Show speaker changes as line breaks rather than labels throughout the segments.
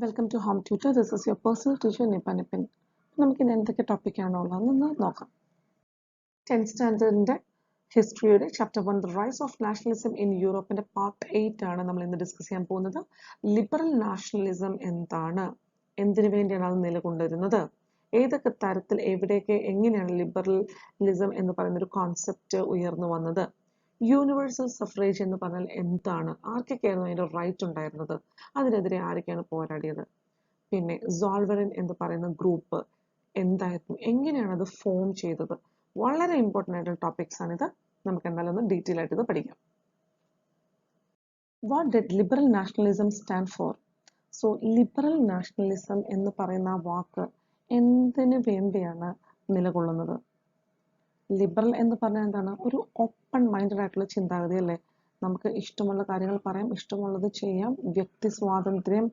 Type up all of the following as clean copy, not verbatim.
Welcome to home tutor. This is your personal teacher Nipan. നമുക്കിന്ന് എന്തൊക്കെ ടോപ്പിക്കാണോ ഉള്ളതെന്ന് നോക്കാം. 10th സ്റ്റാൻഡേർഡിൻ്റെ ഹിസ്റ്ററിയുടെ chapter 1 the rise of nationalism in യൂറോപ്പിൻ്റെ പാർട്ട് 8 ആണ് നമ്മൾ ഇന്ന് ഡിസ്കസ് ചെയ്യാൻ പോകുന്നത്. ലിബറൽ നാഷണലിസം എന്താണ്, എന്തിനു വേണ്ടിയാണ് അത് നിലകൊണ്ടിരുന്നത്, ഏതൊക്കെ തരത്തിൽ, എവിടെയൊക്കെ, എങ്ങനെയാണ് ലിബറലിസം എന്ന് പറയുന്ന ഒരു കോൺസെപ്റ്റ് ഉയർന്നു വന്നത്, യൂണിവേഴ്സൽ സഫ്രേജ് എന്ന് പറഞ്ഞാൽ എന്താണ്, ആർക്കൊക്കെയായിരുന്നു അതിൻ്റെ റൈറ്റ് ഉണ്ടായിരുന്നത്, അതിനെതിരെ ആരൊക്കെയാണ് പോരാടിയത്, പിന്നെ സോൾവറിൻ എന്ന് പറയുന്ന ഗ്രൂപ്പ് എന്തായിരുന്നു, എങ്ങനെയാണ് അത് ഫോം ചെയ്തത്. വളരെ ഇമ്പോർട്ടൻ്റ് ആയിട്ടുള്ള ടോപ്പിക്സ് ആണിത്. നമുക്ക് എന്തായാലും ഒന്ന് ഡീറ്റെയിൽ ആയിട്ട് ഇത് പഠിക്കാം. What did liberal nationalism stand for? So liberal nationalism എന്ന് പറയുന്ന ആ വാക്ക് എന്തിനു വേണ്ടിയാണ് നിലകൊള്ളുന്നത്? ലിബറൽ എന്ന് പറഞ്ഞാൽ എന്താണ്? ഒരു ഓപ്പൺ മൈൻഡഡ് ആയിട്ടുള്ള ചിന്താഗതി അല്ലേ. നമുക്ക് ഇഷ്ടമുള്ള കാര്യങ്ങൾ പറയാം, ഇഷ്ടമുള്ളത് ചെയ്യാം, വ്യക്തി സ്വാതന്ത്ര്യം,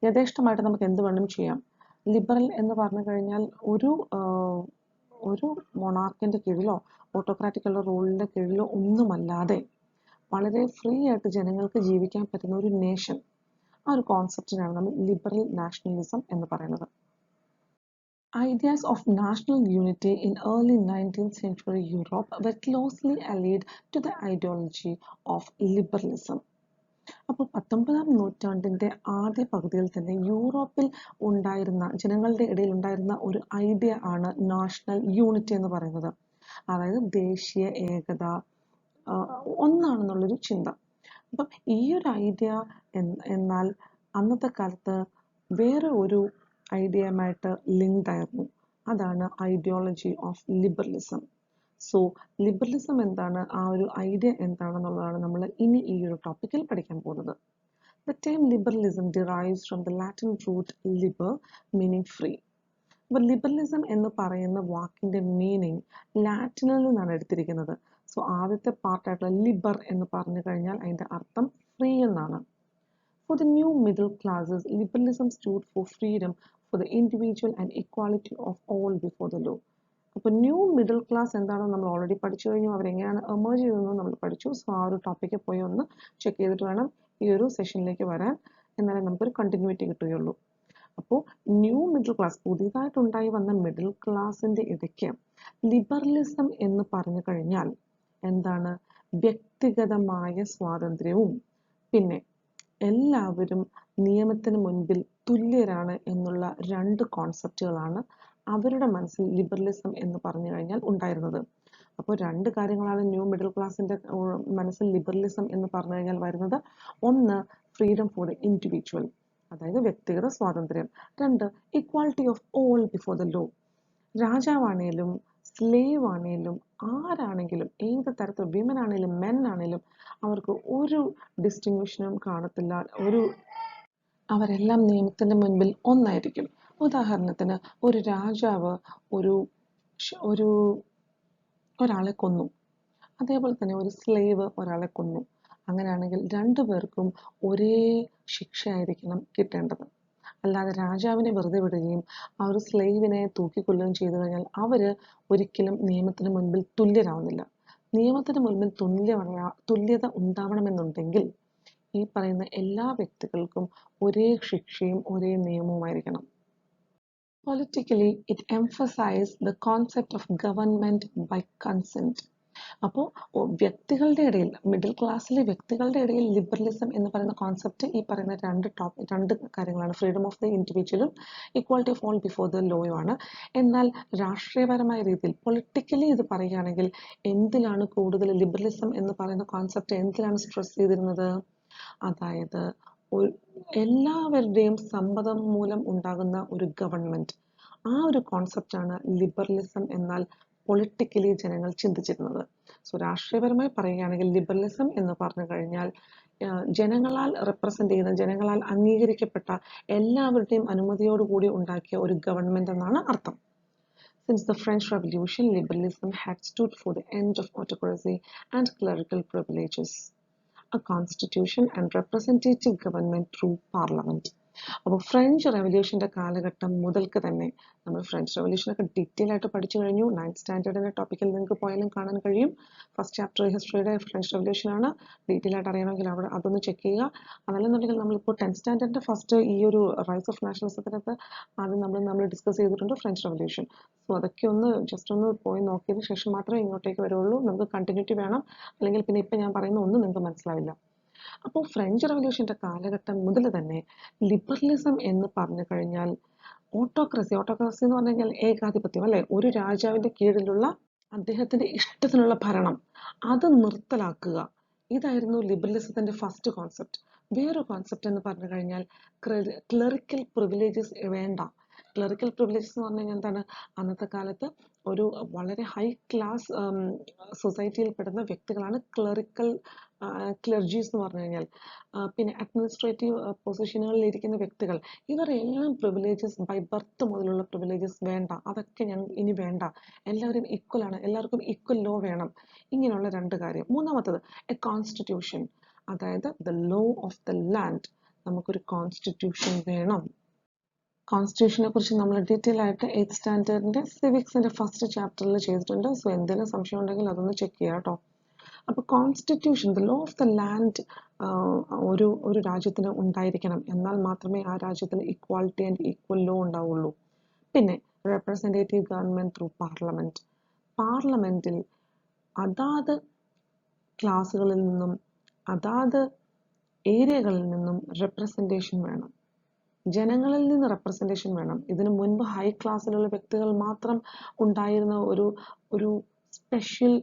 യഥേഷ്ടമായിട്ട് നമുക്ക് എന്ത് വേണം ചെയ്യാം. ലിബറൽ എന്ന് പറഞ്ഞു കഴിഞ്ഞാൽ ഒരു മൊണാർക്കിൻ്റെ കീഴിലോ ഓട്ടോക്രാറ്റിക്കുള്ള റൂളിൻ്റെ കീഴിലോ ഒന്നുമല്ലാതെ വളരെ ഫ്രീ ആയിട്ട് ജനങ്ങൾക്ക് ജീവിക്കാൻ പറ്റുന്ന ഒരു നേഷൻ, ആ ഒരു കോൺസെപ്റ്റിനാണ് നമ്മൾ ലിബറൽ നാഷണലിസം എന്ന് പറയുന്നത്. Ideas of national unity in early 19th century Europe were closely allied to the ideology of liberalism. അപ്പോൾ 19ാം നൂറ്റാണ്ടിൻ്റെ ആദ്യ പകുതിയിൽ തന്നെ യൂറോപ്പിൽ ഉണ്ടായിരുന്ന, ജനങ്ങളുടെ ഇടയിൽ ഉണ്ടായിരുന്ന ഒരു ഐഡിയ ആണ് നാഷണൽ യൂണിറ്റി എന്ന് പറയുന്നത്. അതായത് ദേശീയ ഏകത ഒന്നാണെന്നുള്ളൊരു ചിന്ത. അപ്പം ഈ ഒരു ഐഡിയ എന്നാൽ അന്നത്തെ കാലത്ത് വേറെ ഒരു ഐഡിയയുമായിട്ട് ലിങ്ക്ഡ് ആയിരുന്നു. അതാണ് ideology of liberalism. So liberalism എന്താണ്, ആ ഒരു ഐഡിയ എന്താണെന്നുള്ളതാണ് നമ്മൾ ഇനി ഈ ഒരു ടോപ്പിക്കിൽ പഠിക്കാൻ പോകുന്നത്. The term liberalism derives from the Latin root liber, meaning free. അപ്പോൾ ലിബറലിസം എന്ന് പറയുന്ന വാക്കിൻ്റെ മീനിങ് ലാറ്റിനിൽ നിന്നാണ് എടുത്തിരിക്കുന്നത്. സോ ആദ്യത്തെ പാർട്ടായിട്ടുള്ള ലിബർ എന്ന് പറഞ്ഞു കഴിഞ്ഞാൽ അതിൻ്റെ അർത്ഥം ഫ്രീ എന്നാണ്. For the new middle classes, liberalism stood for freedom for the individual and equality of all before the law. അപ്പോൾ ന്യൂ മിഡിൽ ക്ലാസ് എന്താണെന്ന് നമ്മൾ ഓൾറെഡി പഠിച്ചു കഴിഞ്ഞു, അവരെങ്ങനെയാണ് എമേർജ് ചെയ്തതെന്ന് നമ്മൾ പഠിച്ചു. സോ ആ ഒരു ടോപ്പിക്ക് പോയി ഒന്ന് ചെക്ക് ചെയ്തിട്ട് വേണം ഈ ഒരു സെഷനിലേക്ക് വരാൻ, എന്നാലേ നമുക്കൊരു കണ്ടിന്യൂറ്റി കിട്ടുകയുള്ളൂ. അപ്പോൾ ന്യൂ മിഡിൽ ക്ലാസ്, പുതിയതായിട്ടുണ്ടായി വന്ന മിഡിൽ ക്ലാസിൻ്റെ ഇടയ്ക്ക് ലിബറലിസം എന്ന് പറഞ്ഞു കഴിഞ്ഞാൽ എന്താണ്? വ്യക്തിഗതമായ സ്വാതന്ത്ര്യവും പിന്നെ എല്ലാവരും നിയമത്തിന് മുൻപിൽ തുല്യരാണ് എന്നുള്ള രണ്ട് കോൺസെപ്റ്റുകളാണ് അവരുടെ മനസ്സിൽ ലിബറലിസം എന്ന് പറഞ്ഞു കഴിഞ്ഞാൽ ഉണ്ടായിരുന്നത്. അപ്പോൾ രണ്ട് കാര്യങ്ങളാണ് ന്യൂ മിഡിൽ ക്ലാസിൻ്റെ മനസ്സിൽ ലിബറലിസം എന്ന് പറഞ്ഞു കഴിഞ്ഞാൽ വരുന്നത്. ഒന്ന്, ഫ്രീഡം ഫോർ ദ ഇൻഡിവിജ്വൽ, അതായത് വ്യക്തിഗത സ്വാതന്ത്ര്യം. രണ്ട്, equality of all before the law. രാജാവാണേലും സ്ലേവ് ആണേലും ആരാണെങ്കിലും, ഏത് തരത്തിൽ, വിമൻ ആണേലും മെൻ ആണേലും അവർക്ക് ഒരു ഡിസ്റ്റിങ്വിഷനും കാണത്തില്ല. അവരെല്ലാം നിയമത്തിൻ്റെ മുൻപിൽ ഒന്നായിരിക്കും. ഉദാഹരണത്തിന് ഒരു രാജാവ് ഒരാളെ കൊന്നു, അതേപോലെ തന്നെ ഒരു സ്ലേവ് ഒരാളെ കൊന്നു. അങ്ങനെയാണെങ്കിൽ രണ്ടുപേർക്കും ഒരേ ശിക്ഷയായിരിക്കണം കിട്ടേണ്ടത്. അല്ലാതെ രാജാവിനെ വെറുതെ വിടുകയും ആ ഒരു സ്ലേവിനെ തൂക്കിക്കൊല്ലുകയും ചെയ്തു കഴിഞ്ഞാൽ അവർ ഒരിക്കലും നിയമത്തിന് മുൻപിൽ തുല്യരാവുന്നില്ല. നിയമത്തിന് മുൻപിൽ തുല്യത ഉണ്ടാവണമെന്നുണ്ടെങ്കിൽ ഈ പറയുന്ന എല്ലാ വ്യക്തികൾക്കും ഒരേ ശിക്ഷയും ഒരേ നിയമവുമായിരിക്കണം. Politically, it emphasized the concept of government by consent. അപ്പോൾ വ്യക്തികളുടെ ഇടയിൽ, മിഡിൽ ക്ലാസ്സിലെ വ്യക്തികളുടെ ഇടയിൽ ലിബറലിസം എന്ന് പറയുന്ന കോൺസെപ്റ്റ് ഈ പറയുന്ന രണ്ട് കാര്യങ്ങളാണ്. ഫ്രീഡം ഓഫ് ദ ഇൻഡിവിജ്വലും equality of all before the ലോയുമാണ്. എന്നാൽ രാഷ്ട്രീയപരമായ രീതിയിൽ, പൊളിറ്റിക്കലി ഇത് പറയുകയാണെങ്കിൽ എന്തിലാണ് കൂടുതൽ ലിബറലിസം എന്ന് പറയുന്ന കോൺസെപ്റ്റ് എന്തിലാണ് സ്ട്രെസ് ചെയ്തിരുന്നത്? അതായത് എല്ലാവരുടെയും സമ്മതം മൂലം ഉണ്ടാകുന്ന ഒരു ഗവൺമെൻറ്, ആ ഒരു കോൺസെപ്റ്റാണ് ലിബറലിസം എന്നാൽ പൊളിറ്റിക്കലി ജനങ്ങൾ ചിന്തിച്ചിരുന്നത്. സോ രാഷ്ട്രീയപരമായി പറയുകയാണെങ്കിൽ ലിബറലിസം എന്ന് പറഞ്ഞു കഴിഞ്ഞാൽ ജനങ്ങളാൽ റെപ്രസെൻ്റ് ചെയ്യുന്ന, ജനങ്ങളാൽ അംഗീകരിക്കപ്പെട്ട, എല്ലാവരുടെയും അനുമതിയോടുകൂടി ഉണ്ടാക്കിയ ഒരു ഗവൺമെൻറ് എന്നാണ് അർത്ഥം. Since the French Revolution, liberalism had stood for the end of autocracy and clerical privileges, a constitution and representative government through parliament. അപ്പോൾ ഫ്രഞ്ച് റെവല്യൂഷൻ്റെ കാലഘട്ടം മുതൽക്ക് തന്നെ നമ്മൾ ഫ്രഞ്ച് റെവല്യൂഷനൊക്കെ ഡീറ്റെയിൽ ആയിട്ട് പഠിച്ചു കഴിഞ്ഞു. 9th സ്റ്റാൻഡേർഡിൻ്റെ ടോപ്പിക്കിൽ നിങ്ങൾക്ക് പോയാലും കാണാൻ കഴിയും. ഫസ്റ്റ് ചാപ്റ്റർ ഹിസ്റ്ററിയുടെ ഫ്രഞ്ച് റെവല്യൂഷനാണ്. ഡീറ്റെയിൽ ആയിട്ട് അറിയണമെങ്കിൽ അവിടെ അതൊന്ന് ചെക്ക് ചെയ്യുക. അതല്ലെന്നുണ്ടെങ്കിൽ നമ്മളിപ്പോൾ 10th സ്റ്റാൻഡേർഡിൻ്റെ ഫസ്റ്റ് ഈ ഒരു റൈസ് ഓഫ് നാഷണലിസത്തിനകത്ത് ആദ്യം നമ്മൾ ഡിസ്കസ് ചെയ്തിട്ടുണ്ട് ഫ്രഞ്ച് റെവല്യൂഷൻ. സോ അതൊക്കെ ഒന്ന് ജസ്റ്റ് ഒന്ന് പോയി നോക്കിയതിന് ശേഷം മാത്രമേ ഇങ്ങോട്ടേക്ക് വരുള്ളൂ. നമുക്ക് കണ്ടിന്യൂറ്റി വേണം, അല്ലെങ്കിൽ പിന്നെ ഇപ്പം ഞാൻ പറയുന്ന ഒന്നും നിങ്ങൾക്ക് മനസ്സിലാവില്ല. അപ്പോൾ ഫ്രഞ്ച് റെവല്യൂഷൻ്റെ കാലഘട്ടം മുതൽ തന്നെ ലിബറലിസം എന്ന് പറഞ്ഞു കഴിഞ്ഞാൽ ഓട്ടോക്രസി എന്ന് പറഞ്ഞു കഴിഞ്ഞാൽ ഏകാധിപത്യം അല്ലേ, ഒരു രാജാവിൻ്റെ കീഴിലുള്ള അദ്ദേഹത്തിൻ്റെ ഇഷ്ടത്തിനുള്ള ഭരണം, അത് നിർത്തലാക്കുക. ഇതായിരുന്നു ലിബറലിസത്തിൻ്റെ ഫസ്റ്റ് കോൺസെപ്റ്റ്. വേറൊരു കോൺസെപ്റ്റ് എന്ന് പറഞ്ഞു കഴിഞ്ഞാൽ ക്ലറിക്കൽ പ്രിവിലേജസ് വേണ്ട. ക്ലറിക്കൽ പ്രിവിലേജസ് എന്ന് പറഞ്ഞു കഴിഞ്ഞാൽ എന്താണ്, അന്നത്തെ കാലത്ത് ഒരു വളരെ ഹൈ ക്ലാസ് സൊസൈറ്റിയിൽ പെടുന്ന വ്യക്തികളാണ് ക്ലർജീസ് എന്ന് പറഞ്ഞു കഴിഞ്ഞാൽ. പിന്നെ അഡ്മിനിസ്ട്രേറ്റീവ് പൊസിഷനുകളിൽ ഇരിക്കുന്ന വ്യക്തികൾ, ഇവരെല്ലാം പ്രിവിലേജസ് ബൈ ബർത്ത് മുതലുള്ള പ്രിവിലേജസ് വേണ്ട, അതൊക്കെ ഇനി വേണ്ട, എല്ലാവരും ഈക്വൽ ആണ്, എല്ലാവർക്കും ഈക്വൽ ലോ വേണം. ഇങ്ങനെയുള്ള രണ്ട് കാര്യം. മൂന്നാമത്തത് എ കോൺസ്റ്റിറ്റ്യൂഷൻ, അതായത് the law of the land. നമുക്കൊരു കോൺസ്റ്റിറ്റ്യൂഷൻ വേണം. കോൺസ്റ്റിറ്റ്യൂഷനെ കുറിച്ച് നമ്മൾ ഡീറ്റെയിൽ ആയിട്ട് 8th സ്റ്റാൻഡേർഡിൻ്റെ സിവിക്സിൻ്റെ ഫസ്റ്റ് ചാപ്റ്ററിൽ ചെയ്തിട്ടുണ്ട്. സോ എന്തെങ്കിലും സംശയം ഉണ്ടെങ്കിൽ അതൊന്ന് ചെക്ക് ചെയ്യാം കേട്ടോ. അപ്പോൾ constitution, the law of the land ഒരു രാജ്യത്തിന് ഉണ്ടായിരിക്കണം. എന്നാൽ മാത്രമേ ആ രാജ്യത്തിന് ഇക്വാളിറ്റി ആൻഡ് ഈക്വൽ ലോ ഉണ്ടാവുള്ളൂ. പിന്നെ റെപ്രസെൻറ്റേറ്റീവ് ഗവൺമെൻറ് ത്രൂ പാർലമെൻറ്റ്. പാർലമെൻറ്റിൽ അതാത് ക്ലാസ്സുകളിൽ നിന്നും അതാത് ഏരിയകളിൽ നിന്നും റെപ്രസെൻറ്റേഷൻ വേണം, ജനങ്ങളിൽ നിന്ന് റെപ്രസെൻറ്റേഷൻ വേണം. ഇതിനു മുൻപ് ഹൈ ക്ലാസ്സിലുള്ള വ്യക്തികൾ മാത്രം ഉണ്ടായിരുന്ന ഒരു സ്പെഷ്യൽ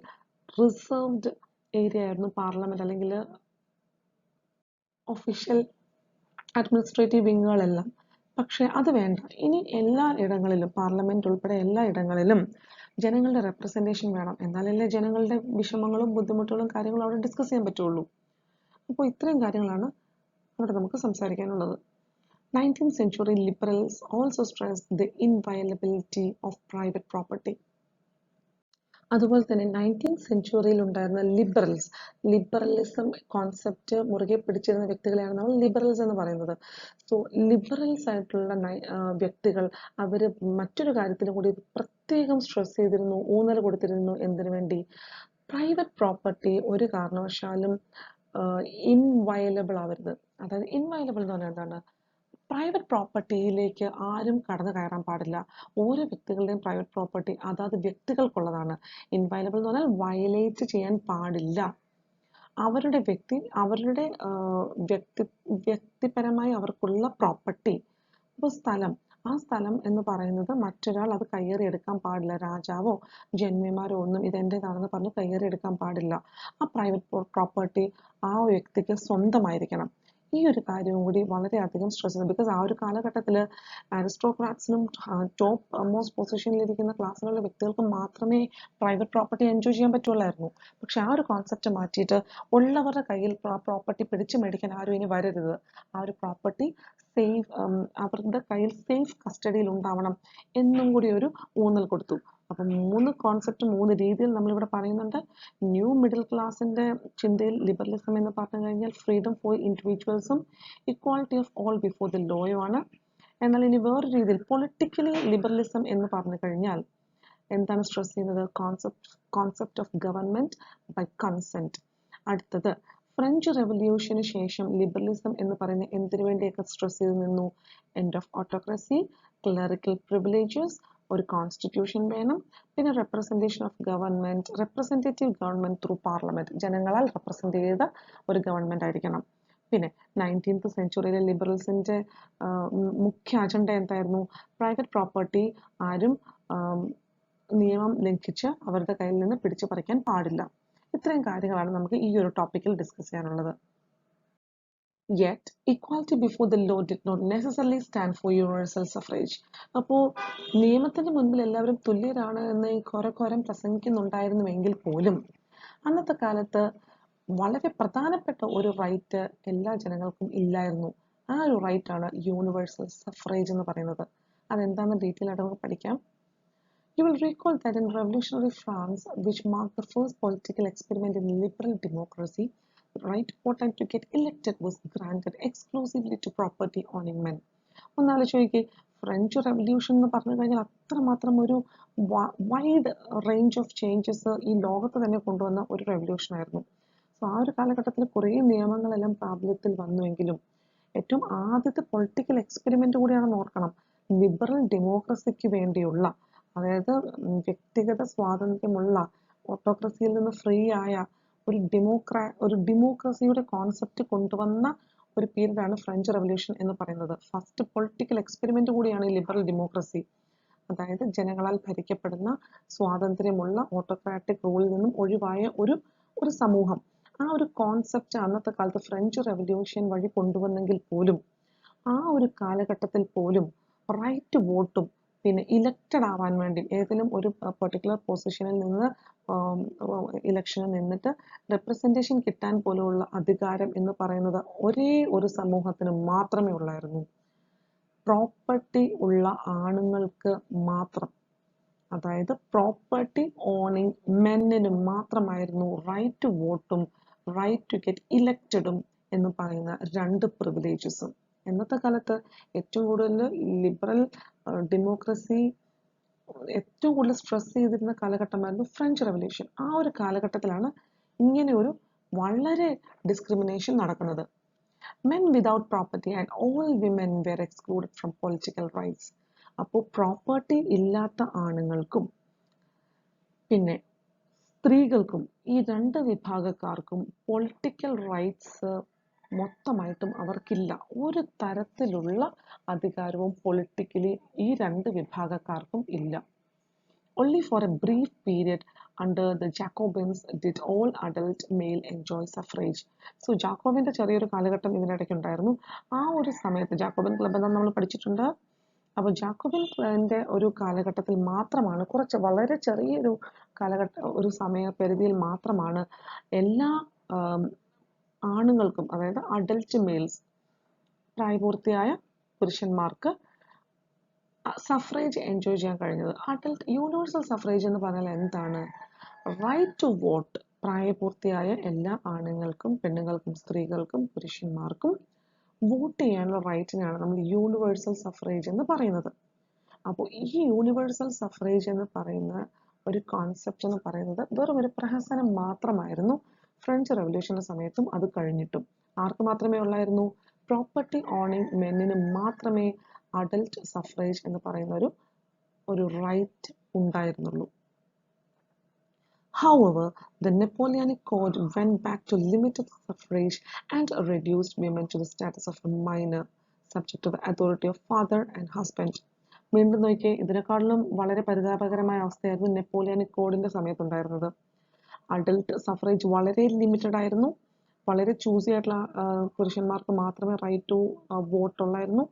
റിസർവ്ഡ് ഏരിയ ആയിരുന്നു പാർലമെൻറ്റ്, അല്ലെങ്കിൽ ഒഫീഷ്യൽ അഡ്മിനിസ്ട്രേറ്റീവ് വിങ്ങുകളെല്ലാം. പക്ഷേ അത് വേണ്ട. ഇനി എല്ലാ ഇടങ്ങളിലും, പാർലമെൻറ്റ് ഉൾപ്പെടെ എല്ലാ ഇടങ്ങളിലും ജനങ്ങളുടെ റെപ്രസെൻറ്റേഷൻ വേണം. എന്നാലല്ലേ ജനങ്ങളുടെ വിഷമങ്ങളും ബുദ്ധിമുട്ടുകളും കാര്യങ്ങളും അവിടെ ഡിസ്കസ് ചെയ്യാൻ പറ്റുള്ളൂ. അപ്പോൾ ഇത്രയും കാര്യങ്ങളാണ് അവിടെ നമുക്ക് സംസാരിക്കാനുള്ളത്. 19th century liberals also stressed the inviolability of private property. അതുപോലെ തന്നെ 19th സെഞ്ച്വറിയിൽ ഉണ്ടായിരുന്ന ലിബറലിസം കോൺസെപ്റ്റ് മുറുകെ പിടിച്ചിരുന്ന വ്യക്തികളെയാണ് നമ്മൾ ലിബറൽസ് എന്ന് പറയുന്നത്. സോ ലിബറൽസ് ആയിട്ടുള്ള വ്യക്തികൾ അവർ മറ്റൊരു കാര്യത്തിനും കൂടി പ്രത്യേകം സ്ട്രെസ് ചെയ്തിരുന്നു, ഊന്നൽ കൊടുത്തിരുന്നു. എന്തിനു വേണ്ടി? പ്രൈവറ്റ് പ്രോപ്പർട്ടി ഒരു കാരണവശാലും ഇൻവയലബിൾ ആവരുത്. അതായത് ഇൻവയലബിൾ എന്ന് പറഞ്ഞാൽ എന്താണ്? പ്രൈവറ്റ് പ്രോപ്പർട്ടിയിലേക്ക് ആരും കടന്നു കയറാൻ പാടില്ല. ഓരോ വ്യക്തികളുടെയും പ്രൈവറ്റ് പ്രോപ്പർട്ടി അതാത് വ്യക്തികൾക്കുള്ളതാണ്. ഇൻവയലബിൾ എന്ന് പറഞ്ഞാൽ വയലേറ്റ് ചെയ്യാൻ പാടില്ല. അവരുടെ വ്യക്തിപരമായി അവർക്കുള്ള പ്രോപ്പർട്ടി. ഇപ്പോൾ ആ സ്ഥലം എന്ന് പറയുന്നത് മറ്റൊരാൾ അത് കയ്യേറിയെടുക്കാൻ പാടില്ല. രാജാവോ ജന്മിമാരോ ഒന്നും ഇതെൻ്റേതാണെന്ന് പറഞ്ഞ് കയ്യേറിയെടുക്കാൻ പാടില്ല. ആ പ്രൈവറ്റ് പ്രോപ്പർട്ടി ആ വ്യക്തിക്ക് സ്വന്തമായിരിക്കണം. ഈ ഒരു കാര്യവും കൂടി വളരെയധികം സ്ട്രെസ് ചെയ്തു. ബിക്കോസ് ആ ഒരു കാലഘട്ടത്തിൽ അരിസ്റ്റോക്രാറ്റ്സിനും ടോപ്പ് മോസ്റ്റ് പൊസിഷനിലിരിക്കുന്ന ക്ലാസ്സിലുള്ള വ്യക്തികൾക്ക് മാത്രമേ പ്രൈവറ്റ് പ്രോപ്പർട്ടി എൻജോയ് ചെയ്യാൻ പറ്റുള്ളായിരുന്നു. പക്ഷെ ആ ഒരു കോൺസെപ്റ്റ് മാറ്റിയിട്ട് ഉള്ളവരുടെ കയ്യിൽ പ്രോപ്പർട്ടി പിടിച്ചു മേടിക്കാൻ ആരും ഇനി വരരുത്. ആ ഒരു പ്രോപ്പർട്ടി അവരുടെ കയ്യിൽ സേഫ് കസ്റ്റഡിയിൽ ഉണ്ടാവണം എന്നും കൂടി ഒരു ഊന്നൽ കൊടുത്തു. അപ്പം 3 കോൺസെപ്റ്റ് 3 രീതിയിൽ നമ്മളിവിടെ പറയുന്നുണ്ട്. ന്യൂ മിഡിൽ ക്ലാസിൻ്റെ ചിന്തയിൽ ലിബറലിസം എന്ന് പറഞ്ഞു കഴിഞ്ഞാൽ ഫ്രീഡം ഫോർ ഇൻഡിവിജ്വൽസും equality of all before the ലോയുമാണ്. എന്നാൽ ഇനി വേറൊരു രീതിയിൽ പൊളിറ്റിക്കലി ലിബറലിസം എന്ന് പറഞ്ഞു കഴിഞ്ഞാൽ എന്താണ് സ്ട്രെസ് ചെയ്യുന്നത്? Concept of government by consent. അടുത്തത് ഫ്രഞ്ച് റെവല്യൂഷന് ശേഷം ലിബറലിസം എന്ന് പറയുന്ന എന്തിനു വേണ്ടിയൊക്കെ സ്ട്രെസ് ചെയ്ത് നിന്നു? End of autocracy, clerical privileges, ഒരു കോൺസ്റ്റിറ്റ്യൂഷൻ വേണം, പിന്നെ റെപ്രസെൻറ്റേറ്റീവ് ഗവൺമെൻറ് ത്രൂ പാർലമെൻറ്റ്, ജനങ്ങളാൽ റെപ്രസെൻ്റ് ചെയ്ത ഒരു ഗവൺമെൻറ് ആയിരിക്കണം. പിന്നെ 19th സെഞ്ച്വറിയിലെ ലിബറൽസിൻ്റെ മുഖ്യ അജണ്ട എന്തായിരുന്നു? പ്രൈവറ്റ് പ്രോപ്പർട്ടി ആരും നിയമം ലംഘിച്ച് അവരുടെ കയ്യിൽ നിന്ന് പിടിച്ചു പറിക്കാൻ പാടില്ല. ഇത്രയും കാര്യങ്ങളാണ് നമുക്ക് ഈ ഒരു ടോപ്പിക്കിൽ ഡിസ്കസ് ചെയ്യാനുള്ളത്. Yet, equality before the law did not necessarily stand for universal suffrage. അപ്പോൾ നിയമത്തിന് മുൻപിൽ എല്ലാവരും തുല്യരാണ് എന്ന് കുറെ പ്രസംഗിക്കുന്നുണ്ടായിരുന്നുവെങ്കിൽ പോലും അന്നത്തെ കാലത്ത് വളരെ പ്രധാനപ്പെട്ട ഒരു റൈറ്റ് എല്ലാ ജനങ്ങൾക്കും ഇല്ലായിരുന്നു. ആ ഒരു റൈറ്റാണ് യൂണിവേഴ്സൽ സഫറേജ് എന്ന് പറയുന്നത്. അതെന്താണെന്ന് ഡീറ്റെയിൽ ആയിട്ട് നമുക്ക് പഠിക്കാം. You will recall that in revolutionary France, which marked the first political experiment in liberal democracy, right for time to get elected was granted exclusively to property owning men. ഒന്നാലോചിച്ച് നോക്കിയേ, French revolution എന്ന് പറഞ്ഞു കഴിഞ്ഞാൽ അത്രമാത്രം ഒരു wide range of changes ഈ ലോകത്ത് തന്നെ കൊണ്ടുവന്ന ഒരു റെവല്യൂഷൻ ആയിരുന്നു. സോ ആ ഒരു കാലഘട്ടത്തിൽ കുറേ നിയമങ്ങളെല്ലാം പ്രാബല്യത്തിൽ വന്നുവെങ്കിലും ഏറ്റവും ആദ്യത്തെ പൊളിറ്റിക്കൽ എക്സ്പെരിമെന്റ് കൂടിയാണെന്ന് ഓർക്കണം. ലിബറൽ ഡെമോക്രസിക്ക് വേണ്ടിയുള്ള, അതായത് വ്യക്തിഗത സ്വാതന്ത്ര്യമുള്ള, ഓട്ടോക്രസിയിൽ നിന്ന് ഫ്രീ ആയ ഒരു ഡെമോക്രസിയുടെ കോൺസെപ്റ്റ് കൊണ്ടുവന്ന ഒരു പീരീഡാണ് ഫ്രഞ്ച് റെവല്യൂഷൻ എന്ന് പറയുന്നത്. ഫസ്റ്റ് പൊളിറ്റിക്കൽ എക്സ്പെരിമെന്റ് കൂടിയാണ് ഈ ലിബറൽ ഡെമോക്രസി. അതായത് ജനങ്ങളാൽ ഭരിക്കപ്പെടുന്ന സ്വാതന്ത്ര്യമുള്ള ഓട്ടോക്രാറ്റിക് റൂളിൽ നിന്നും ഒഴിവായ ഒരു സമൂഹം. ആ ഒരു കോൺസെപ്റ്റ് അന്നത്തെ കാലത്ത് ഫ്രഞ്ച് റെവല്യൂഷൻ വഴി കൊണ്ടുവന്നെങ്കിൽ പോലും ആ ഒരു കാലഘട്ടത്തിൽ പോലും റൈറ്റ് വോട്ടും പിന്നെ ഇലക്റ്റഡ് ആവാൻ വേണ്ടി ഏതെങ്കിലും ഒരു പെർട്ടിക്കുലർ പൊസിഷനിൽ നിന്ന് ഇലക്ഷനിൽ നിന്നിട്ട് റെപ്രസെൻറ്റേഷൻ കിട്ടാൻ പോലുള്ള അധികാരം എന്ന് പറയുന്നത് ഒരേ ഒരു സമൂഹത്തിന് മാത്രമേ ഉള്ളായിരുന്നു. പ്രോപ്പർട്ടി ഉള്ള ആണുങ്ങൾക്ക് മാത്രം, അതായത് പ്രോപ്പർട്ടി ഓണിങ് മെന്നിന് മാത്രമായിരുന്നു റൈറ്റ് ടു വോട്ടും റൈറ്റ് ടു ഗെറ്റ് ഇലക്റ്റഡും എന്ന് പറയുന്ന രണ്ട് പ്രിവിലേജസും. ഇന്നത്തെ കാലത്ത് ഏറ്റവും കൂടുതൽ ലിബറൽ ഡെമോക്രസി ഏറ്റവും കൂടുതൽ സ്ട്രെസ് ചെയ്തിരുന്ന കാലഘട്ടമായിരുന്നു ഫ്രഞ്ച് റെവല്യൂഷൻ. ആ ഒരു കാലഘട്ടത്തിലാണ് ഇങ്ങനെ ഒരു വളരെ ഡിസ്ക്രിമിനേഷൻ നടക്കുന്നത്. Men without property and all women were excluded from political rights. അപ്പോൾ പ്രോപ്പർട്ടി ഇല്ലാത്ത ആണുങ്ങൾക്കും പിന്നെ സ്ത്രീകൾക്കും ഈ രണ്ട് വിഭാഗക്കാർക്കും പൊളിറ്റിക്കൽ റൈറ്റ്സ് മൊത്തമായിട്ടും അവർക്കില്ല. ഒരു തരത്തിലുള്ള അധികാരവും പൊളിറ്റിക്കലി ഈ രണ്ട് വിഭാഗക്കാർക്കും ഇല്ല. Only for a brief period under the Jacobins did all adult male enjoy suffrage. So ജാക്കോബിന്റെ ചെറിയൊരു കാലഘട്ടം ഇതിനിടയ്ക്ക് ഉണ്ടായിരുന്നു. ആ ഒരു സമയത്ത് ജാക്കോബിൻ ക്ലബ് എന്ന് നമ്മൾ പഠിച്ചിട്ടുണ്ട്. അപ്പോൾ ജാക്കോബിൻ ക്ലബിന്റെ ഒരു കാലഘട്ടത്തിൽ മാത്രമാണ്, വളരെ ചെറിയൊരു ഒരു സമയപരിധിയിൽ മാത്രമാണ് എല്ലാ ആണുങ്ങൾക്കും, അതായത് അഡൽറ്റ് മെയിൽസ്, പ്രായപൂർത്തിയായ പുരുഷന്മാർക്ക് സഫ്രേജ് എൻജോയ് ചെയ്യാൻ കഴിഞ്ഞത്. അഡൽട്ട് യൂണിവേഴ്സൽ സഫ്രേജ് എന്ന് പറഞ്ഞാൽ എന്താണ്? Right to vote. പ്രായപൂർത്തിയായ എല്ലാ ആണുങ്ങൾക്കും പെണ്ണുങ്ങൾക്കും സ്ത്രീകൾക്കും പുരുഷന്മാർക്കും വോട്ട് ചെയ്യാനുള്ള റൈറ്റിനാണ് നമ്മൾ യൂണിവേഴ്സൽ സഫ്രേജ് എന്ന് പറയുന്നത്. അപ്പോൾ ഈ യൂണിവേഴ്സൽ സഫ്രേജ് എന്ന് പറയുന്ന ഒരു കോൺസെപ്റ്റ് എന്ന് പറയുന്നത് വെറും ഒരു പ്രഹസനം മാത്രമായിരുന്നു ഫ്രഞ്ച് റെവല്യൂഷന്റെ സമയത്തും അത് കഴിഞ്ഞിട്ടും. ആർക്ക് മാത്രമേ ഉള്ളായിരുന്നു? പ്രോപ്പർട്ടി ഓണിങ് മെന്നിന് മാത്രമേ അഡൽട്ട് സഫ്രേജ് എന്ന് പറയുന്ന ഒരു റൈറ്റ് ഉണ്ടായിരുന്നുള്ളൂ. However, the Napoleonic Code went back to limited suffrage and reduced women to the status of a minor, subject to the authority of father and husband. വീണ്ടും നോക്കിയേ, ഇതിനെക്കാളും വളരെ പരിതാപകരമായ അവസ്ഥയായിരുന്നു നെപ്പോളിയനിക് കോഡിന്റെ സമയത്തുണ്ടായിരുന്നത്. അഡൽട്ട് സഫ്രേജ് വളരെ ലിമിറ്റഡ് ആയിരുന്നു. വളരെ ചൂസി ആയിട്ടുള്ള പുരുഷന്മാർക്ക് മാത്രമേ റൈറ്റ് ടു വോട്ട് ഉള്ളായിരുന്നു.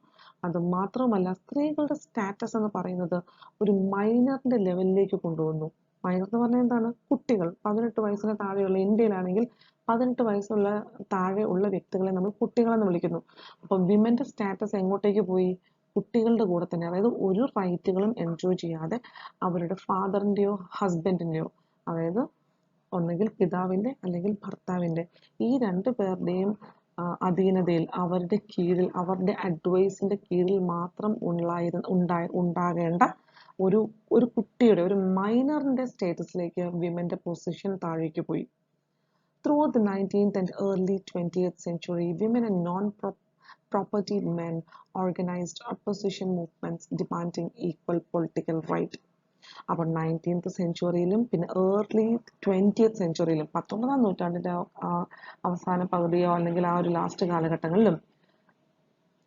അത് മാത്രമല്ല, സ്ത്രീകളുടെ സ്റ്റാറ്റസ് എന്ന് പറയുന്നത് ഒരു മൈനറിന്റെ ലെവലിലേക്ക് കൊണ്ടുവന്നു. മൈനർ എന്ന് പറഞ്ഞാൽ എന്താണ്? കുട്ടികൾ. 18 വയസ്സിന് താഴെയുള്ള, ഇന്ത്യയിലാണെങ്കിൽ 18 വയസ്സുള്ള താഴെ ഉള്ള വ്യക്തികളെ നമ്മൾ കുട്ടികളെന്ന് വിളിക്കുന്നു. അപ്പം വിമന്റെ സ്റ്റാറ്റസ് എങ്ങോട്ടേക്ക് പോയി? കുട്ടികളുടെ കൂടെ തന്നെ. അതായത് ഒരു റൈറ്റുകളും എൻജോയ് ചെയ്യാതെ അവരുടെ ഫാദറിന്റെയോ ഹസ്ബൻഡിന്റെയോ, അതായത് ഒന്നുകിൽ പിതാവിന്റെ അല്ലെങ്കിൽ ഭർത്താവിന്റെ, ഈ രണ്ടു പേരുടെയും അധീനതയിൽ, അവരുടെ കീഴിൽ, അവരുടെ അഡ്വൈസിന്റെ കീഴിൽ മാത്രം ഉണ്ടാകേണ്ട ഒരു കുട്ടിയുടെ, ഒരു മൈനറിന്റെ സ്റ്റേറ്റസിലേക്ക് വിമന്റെ പൊസിഷൻ താഴേക്ക് പോയി. Throughout the 19th and early 20th century, women and non-property men organized opposition movements demanding equal political right. അപ്പോൾ 19th സെഞ്ച്വറിയിലും പിന്നെ ഏർലി 20th സെഞ്ച്വറിയിലും, 19ാം നൂറ്റാണ്ടിന്റെ അവസാന പകുതിയോ അല്ലെങ്കിൽ ആ ഒരു ലാസ്റ്റ് കാലഘട്ടങ്ങളിലും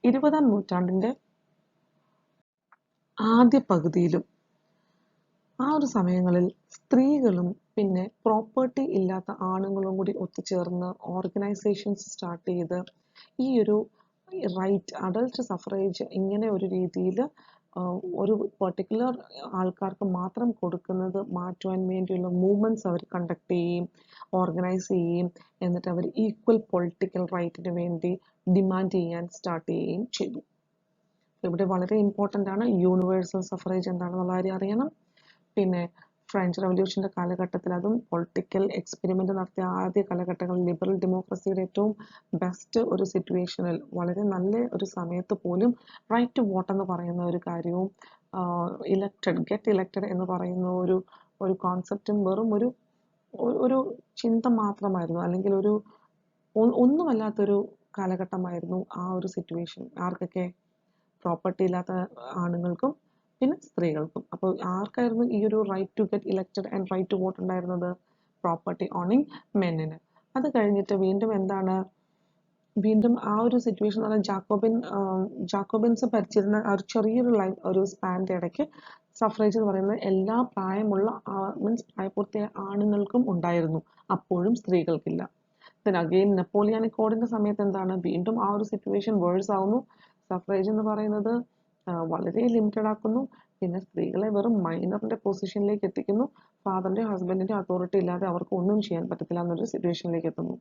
20ാം നൂറ്റാണ്ടിന്റെ ആദ്യ പകുതിയിലും ആ ഒരു സമയങ്ങളിൽ സ്ത്രീകളും പിന്നെ പ്രോപ്പർട്ടി ഇല്ലാത്ത ആണുങ്ങളും കൂടി ഒത്തുചേർന്ന് ഓർഗനൈസേഷൻസ് സ്റ്റാർട്ട് ചെയ്ത് ഈ ഒരു റൈറ്റ്, അഡൽട്ട് സഫ്രേജ് ഇങ്ങനെ ഒരു രീതിയിൽ ഒരു പെർട്ടിക്കുലർ ആൾക്കാർക്ക് മാത്രം കൊടുക്കുന്നത് മാറ്റുവാൻ വേണ്ടിയുള്ള മൂവ്മെന്റ്സ് അവർ കണ്ടക്ട് ചെയ്യുകയും ഓർഗനൈസ് ചെയ്യുകയും എന്നിട്ട് അവർ ഈക്വൽ പൊളിറ്റിക്കൽ റൈറ്റിന് വേണ്ടി ഡിമാൻഡ് ചെയ്യാൻ സ്റ്റാർട്ട് ചെയ്യുകയും ചെയ്തു. ഇവിടെ വളരെ ഇമ്പോർട്ടൻ്റ് ആണ് യൂണിവേഴ്സൽ സഫ്രേജ് എന്താണെന്നുള്ള കാര്യം അറിയണം. പിന്നെ ഫ്രഞ്ച് റവല്യൂഷൻ്റെ കാലഘട്ടത്തിൽ, അതും പൊളിറ്റിക്കൽ എക്സ്പെരിമെൻ്റ് നടത്തിയ ആദ്യ കാലഘട്ടങ്ങളിൽ ലിബറൽ ഡെമോക്രസിയുടെ ഏറ്റവും ബെസ്റ്റ് ഒരു സിറ്റുവേഷനിൽ, വളരെ നല്ല ഒരു സമയത്ത് പോലും റൈറ്റ് ടു വോട്ട് എന്ന് പറയുന്ന ഒരു കാര്യവും ഗെറ്റ് ഇലക്റ്റഡ് എന്ന് പറയുന്ന ഒരു കോൺസെപ്റ്റും വെറും ഒരു ചിന്ത മാത്രമായിരുന്നു, അല്ലെങ്കിൽ ഒന്നുമല്ലാത്തൊരു കാലഘട്ടമായിരുന്നു ആ ഒരു സിറ്റുവേഷൻ. ആർക്കൊക്കെ? പ്രോപ്പർട്ടി ഇല്ലാത്ത ആണുങ്ങൾക്കും പിന്നെ സ്ത്രീകൾക്കും. അപ്പോൾ ആർക്കായിരുന്നു ഈ ഒരു right to get elected and right to vote ഉണ്ടായിരുന്നത്? പ്രോപ്പർട്ടി ഓണിങ് മെന്നിന്. അത് കഴിഞ്ഞിട്ട് വീണ്ടും ആ ഒരു സിറ്റുവേഷൻ എന്ന് പറഞ്ഞാൽ ജാക്കോബിൻസ് ഭരിച്ചിരുന്ന ആ ഒരു ചെറിയൊരു ഒരു സ്പാൻ്റെ ഇടയ്ക്ക് സഫ്രേജ് എന്ന് പറയുന്നത് എല്ലാ പ്രായമുള്ള മീൻസ് പ്രായപൂർത്തിയായ ആണുങ്ങൾക്കും ഉണ്ടായിരുന്നു, അപ്പോഴും സ്ത്രീകൾക്കില്ല. ദെൻ അഗെയിൻ നെപ്പോളിയനിക് കോഡിൻ്റെ സമയത്ത് എന്താണ്? വീണ്ടും ആ ഒരു സിറ്റുവേഷൻ വേഴ്സ് ആവുന്നു. സഫ്രേജ് എന്ന് പറയുന്നത് വളരെ ലിമിറ്റഡ് ആക്കുന്നു. പിന്നെ സ്ത്രീകളെ വെറും മൈനറിൻ്റെ പൊസിഷനിലേക്ക് എത്തിക്കുന്നു. ഫാദറിൻ്റെ ഹസ്ബൻഡിൻ്റെ അതോറിറ്റി ഇല്ലാതെ അവർക്ക് ഒന്നും ചെയ്യാൻ പറ്റത്തില്ല എന്നൊരു സിറ്റുവേഷനിലേക്ക് എത്തുന്നു.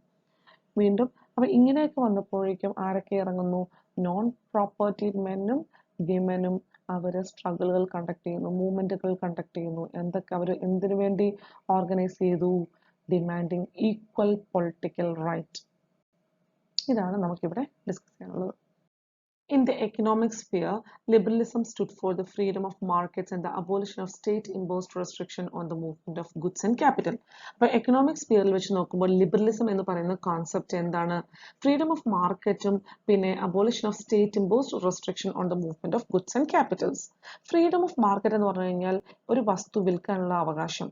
വീണ്ടും അപ്പം ഇങ്ങനെയൊക്കെ വന്നപ്പോഴേക്കും ആരൊക്കെ ഇറങ്ങുന്നു? നോൺ പ്രോപ്പർട്ടി മെന്നും വിമനും അവർ സ്ട്രഗിളുകൾ കണ്ടക്ട് ചെയ്യുന്നു, മൂവ്മെൻറ്റുകൾ കണ്ടക്ട് ചെയ്യുന്നു. അവർ എന്തിനു വേണ്ടി ഓർഗനൈസ് ചെയ്തു? Demanding equal political right. ഇതാണ് നമുക്കിവിടെ ഡിസ്കസ് ചെയ്യാനുള്ളത്. In the economic sphere, liberalism stood for the freedom of markets and the abolition of state-imposed restriction on the movement of goods and capital. അപ്പോൾ economic സ്പിയറിൽ വെച്ച് നോക്കുമ്പോൾ liberalism എന്ന് പറയുന്ന concept എന്താണ്? Freedom of മാർക്കറ്റും പിന്നെ abolition of state imposed restriction on the movement of goods and Capitals. Freedom of market എന്ന് പറഞ്ഞു കഴിഞ്ഞാൽ ഒരു വസ്തു വിൽക്കാനുള്ള അവകാശം,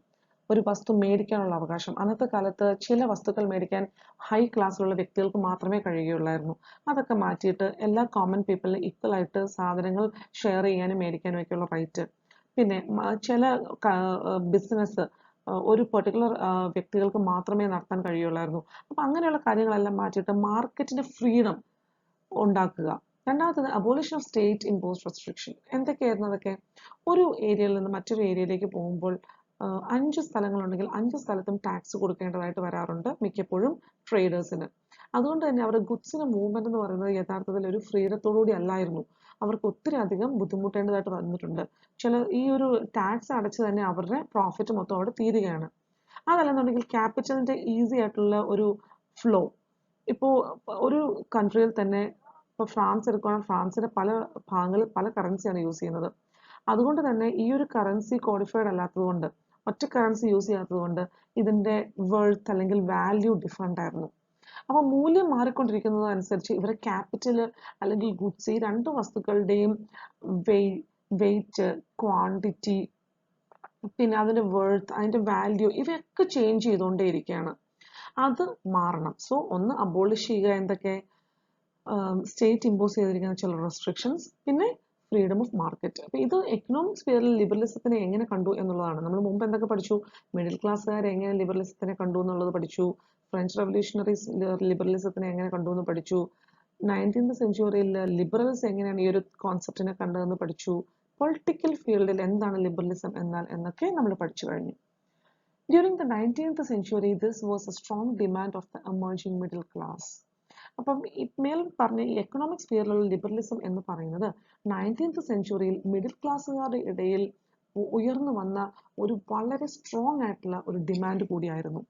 ഒരു വസ്തു മേടിക്കാനുള്ള അവകാശം. അന്നത്തെ കാലത്ത് ചില വസ്തുക്കൾ മേടിക്കാൻ ഹൈ ക്ലാസ്സിലുള്ള വ്യക്തികൾക്ക് മാത്രമേ കഴിയുകയുള്ളായിരുന്നു. അതൊക്കെ മാറ്റിയിട്ട് എല്ലാ കോമൺ പീപ്പിളിന് ഈക്വലായിട്ട് സാധനങ്ങൾ ഷെയർ ചെയ്യാനും മേടിക്കാനും ഒക്കെയുള്ള റൈറ്റ്. പിന്നെ ചില ബിസിനസ് ഒരു പെർട്ടിക്കുലർ വ്യക്തികൾക്ക് മാത്രമേ നടത്താൻ കഴിയുള്ളായിരുന്നു. അപ്പം അങ്ങനെയുള്ള കാര്യങ്ങളെല്ലാം മാറ്റിയിട്ട് മാർക്കറ്റിൻ്റെ ഫ്രീഡം ഉണ്ടാക്കുക. രണ്ടാമത്തത് abolition of state imposed restriction. എന്തൊക്കെയായിരുന്നു അതൊക്കെ? ഒരു ഏരിയയിൽ നിന്ന് മറ്റൊരു ഏരിയയിലേക്ക് പോകുമ്പോൾ 5 സ്ഥലങ്ങളുണ്ടെങ്കിൽ 5 സ്ഥലത്തും ടാക്സ് കൊടുക്കേണ്ടതായിട്ട് വരാറുണ്ട് മിക്കപ്പോഴും ട്രേഡേഴ്സിന്. അതുകൊണ്ട് തന്നെ അവരുടെ ഗുഡ്സിന് മൂവ്മെന്റ് എന്ന് പറയുന്നത് യഥാർത്ഥത്തിൽ ഒരു ഫ്രീഡത്തോടുകൂടി അല്ലായിരുന്നു. അവർക്ക് ഒത്തിരി അധികം ബുദ്ധിമുട്ടേണ്ടതായിട്ട് വന്നിട്ടുണ്ട്. ഈ ഒരു ടാക്സ് അടച്ച് തന്നെ അവരുടെ പ്രോഫിറ്റ് മൊത്തം അവിടെ തീരുകയാണ്. അതല്ലെന്നുണ്ടെങ്കിൽ ക്യാപിറ്റലിന്റെ ഈസി ആയിട്ടുള്ള ഒരു ഫ്ലോ. ഇപ്പോൾ ഒരു കൺട്രിയിൽ തന്നെ ഇപ്പോൾ ഫ്രാൻസ് എടുക്കുകയാണെങ്കിൽ ഫ്രാൻസിന്റെ പല ഭാഗങ്ങളിൽ പല കറൻസിയാണ് യൂസ് ചെയ്യുന്നത്. അതുകൊണ്ട് തന്നെ ഈ ഒരു കറൻസി കോഡിഫൈഡ് അല്ലാത്തതുകൊണ്ട്, ഒറ്റ കറൻസി യൂസ് ചെയ്യാത്തതുകൊണ്ട് ഇതിൻ്റെ വെൾത്ത് അല്ലെങ്കിൽ വാല്യൂ ഡിഫറൻ്റ് ആയിരുന്നു. അപ്പോൾ മൂല്യം മാറിക്കൊണ്ടിരിക്കുന്നത് അനുസരിച്ച് ഇവരെ ക്യാപിറ്റൽ അല്ലെങ്കിൽ ഗുഡ്സ്, ഈ രണ്ട് വസ്തുക്കളുടെയും വെയിറ്റ്, ക്വാണ്ടിറ്റി, പിന്നെ അതിൻ്റെ വെൾത്ത്, അതിൻ്റെ വാല്യൂ, ഇവയൊക്കെ ചേഞ്ച് ചെയ്തുകൊണ്ടേയിരിക്കുകയാണ്. അത് മാറണം. സോ ഒന്ന് അബോളിഷ് ചെയ്യുക, എന്തൊക്കെ? സ്റ്റേറ്റ് ഇമ്പോസ് ചെയ്തിരിക്കുന്ന ചില റെസ്ട്രിക്ഷൻസ്, പിന്നെ ഫ്രീഡം ഓഫ് മാർക്കറ്റ്. അപ്പോൾ ഇത് എക്കണോമിക് സ്പിയറിൽ ലിബറലിസത്തിനെ എങ്ങനെ കണ്ടു എന്നുള്ളതാണ്. നമ്മൾ മുമ്പ് എന്തൊക്കെ പഠിച്ചു? മിഡിൽ ക്ലാസ്സുകാരെ എങ്ങനെ ലിബറലിസത്തിനെ കണ്ടു എന്നുള്ളത് പഠിച്ചു. ഫ്രഞ്ച് റവല്യൂഷണറീസ് ലിബറലിസത്തിനെ എങ്ങനെ കണ്ടു എന്ന് പഠിച്ചു. 19th സെഞ്ച്വറിയിൽ ലിബറൽസ് എങ്ങനെയാണ് ഈ ഒരു കോൺസെപ്റ്റിനെ കണ്ടതെന്ന് പഠിച്ചു. പൊളിറ്റിക്കൽ ഫീൽഡിൽ എന്താണ് ലിബറലിസം എന്നൊക്കെ നമ്മൾ പഠിച്ചു കഴിഞ്ഞു. During the 19th century, this was a strong demand of the emerging middle class. അപ്പം മേൽ പറഞ്ഞ ഈ എക്കണോമിക് സ്പിയറിലുള്ള ലിബറലിസം എന്ന് പറയുന്നത് 19th സെഞ്ച്വറിയിൽ മിഡിൽ ക്ലാസ്സുകാരുടെ ഇടയിൽ ഉയർന്നു വന്ന ഒരു വളരെ സ്ട്രോങ് ആയിട്ടുള്ള ഒരു ഡിമാൻഡ് കൂടിയായിരുന്നു.